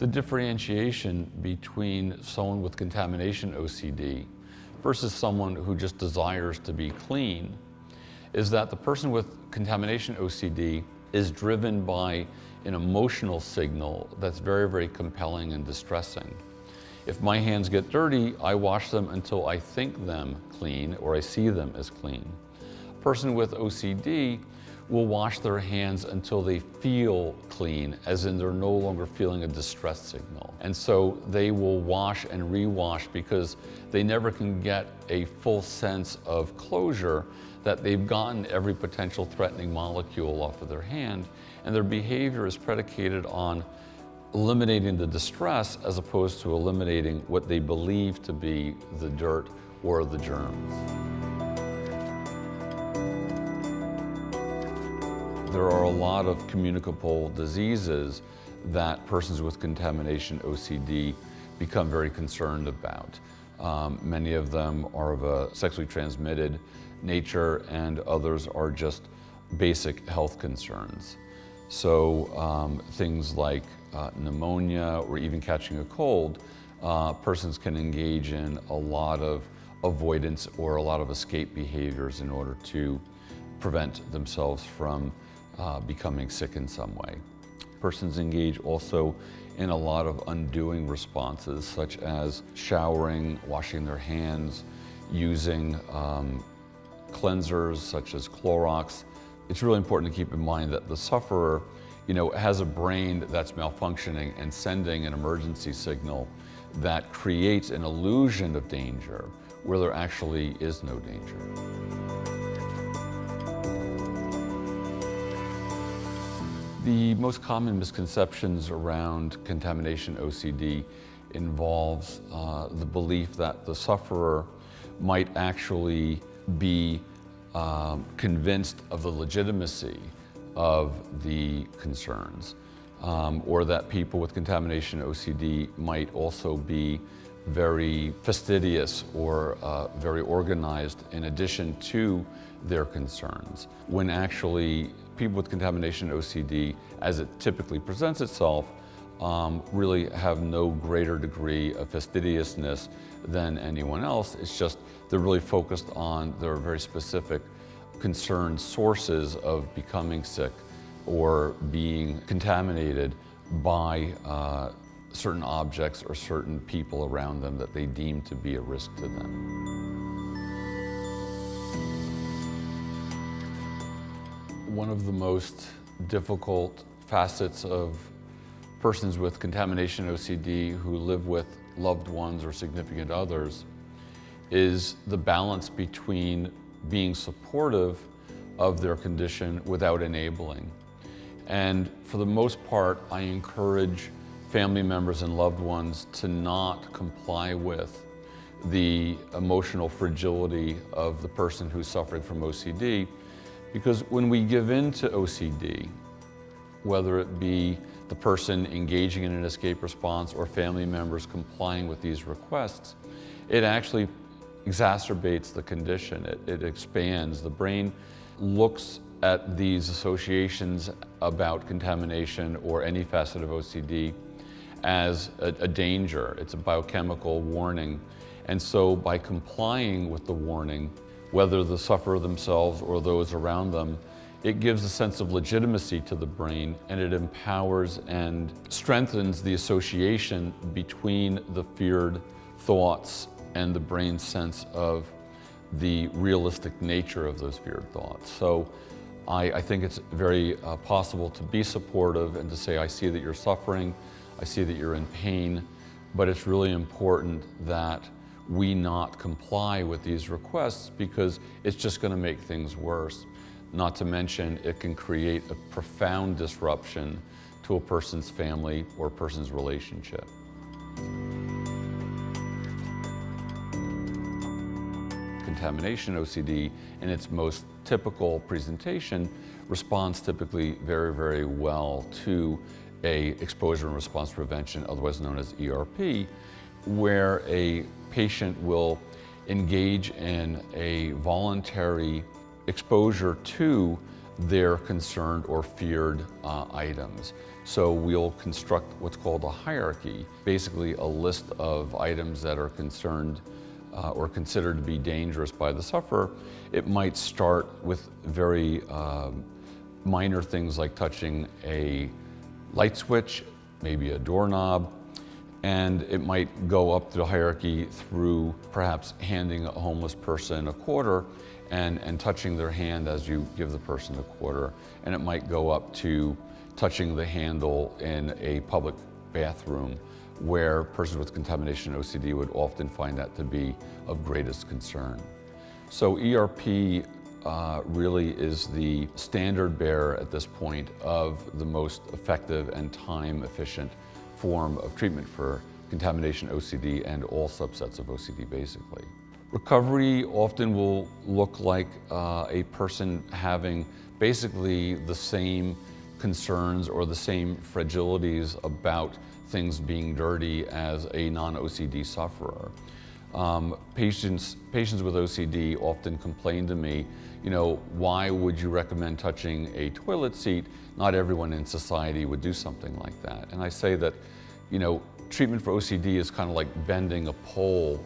The differentiation between someone with contamination OCD versus someone who just desires to be clean is that the person with contamination OCD is driven by an emotional signal that's very, very compelling and distressing. If my hands get dirty, I wash them until I think them clean or I see them as clean. A person with OCD will wash their hands until they feel clean, as in they're no longer feeling a distress signal. And so they will wash and rewash because they never can get a full sense of closure that they've gotten every potential threatening molecule off of their hand, and their behavior is predicated on eliminating the distress as opposed to eliminating what they believe to be the dirt or the germs. There are a lot of communicable diseases that persons with contamination OCD become very concerned about. Many of them are of a sexually transmitted nature, and others are just basic health concerns. So things like pneumonia or even catching a cold, persons can engage in a lot of avoidance or a lot of escape behaviors in order to prevent themselves from becoming sick in some way. Persons engage also in a lot of undoing responses, such as showering, washing their hands, using cleansers such as Clorox. It's really important to keep in mind that the sufferer, has a brain that's malfunctioning and sending an emergency signal that creates an illusion of danger where there actually is no danger. The most common misconceptions around contamination OCD involves the belief that the sufferer might actually be convinced of the legitimacy of the concerns, or that people with contamination OCD might also be very fastidious or very organized in addition to their concerns, when actually people with contamination OCD, as it typically presents itself, really have no greater degree of fastidiousness than anyone else. It's just they're really focused on their very specific concerned sources of becoming sick or being contaminated by certain objects or certain people around them that they deem to be a risk to them. One of the most difficult facets of persons with contamination OCD who live with loved ones or significant others is the balance between being supportive of their condition without enabling. And for the most part, I encourage family members and loved ones to not comply with the emotional fragility of the person who's suffering from OCD, because when we give in to OCD, whether it be the person engaging in an escape response or family members complying with these requests, it actually exacerbates the condition. It expands. The brain looks at these associations about contamination or any facet of OCD as a danger. It's a biochemical warning. And so by complying with the warning, whether the sufferer themselves or those around them, it gives a sense of legitimacy to the brain, and it empowers and strengthens the association between the feared thoughts and the brain's sense of the realistic nature of those feared thoughts. So I think it's very possible to be supportive and to say, I see that you're suffering, I see that you're in pain, but it's really important that we not comply with these requests because it's just going to make things worse. Not to mention, it can create a profound disruption to a person's family or a person's relationship. Contamination OCD, in its most typical presentation, responds typically very, very well to a exposure and response prevention, otherwise known as ERP, where a patient will engage in a voluntary exposure to their concerned or feared items. So we'll construct what's called a hierarchy, basically a list of items that are concerned or considered to be dangerous by the sufferer. It might start with very minor things like touching a light switch, maybe a doorknob, and it might go up the hierarchy through perhaps handing a homeless person a quarter and touching their hand as you give the person a quarter. And it might go up to touching the handle in a public bathroom where persons with contamination OCD would often find that to be of greatest concern. So ERP really is the standard bearer at this point of the most effective and time-efficient form of treatment for contamination OCD and all subsets of OCD basically. Recovery often will look like a person having basically the same concerns or the same fragilities about things being dirty as a non-OCD sufferer. Patients with OCD often complain to me, why would you recommend touching a toilet seat? Not everyone in society would do something like that. And I say that, treatment for OCD is kind of like bending a pole,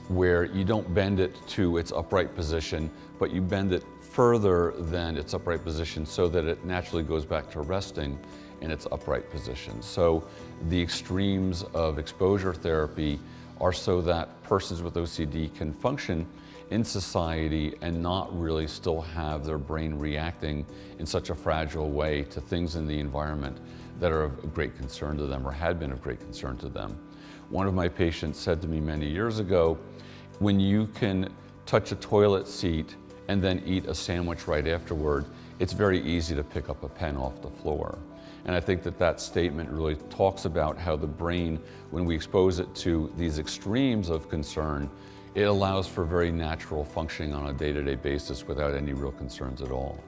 where you don't bend it to its upright position, but you bend it further than its upright position so that it naturally goes back to resting in its upright position. So the extremes of exposure therapy are so that persons with OCD can function in society and not really still have their brain reacting in such a fragile way to things in the environment that are of great concern to them or had been of great concern to them. One of my patients said to me many years ago, when you can touch a toilet seat and then eat a sandwich right afterward, it's very easy to pick up a pen off the floor. And I think that statement really talks about how the brain, when we expose it to these extremes of concern, it allows for very natural functioning on a day-to-day basis without any real concerns at all.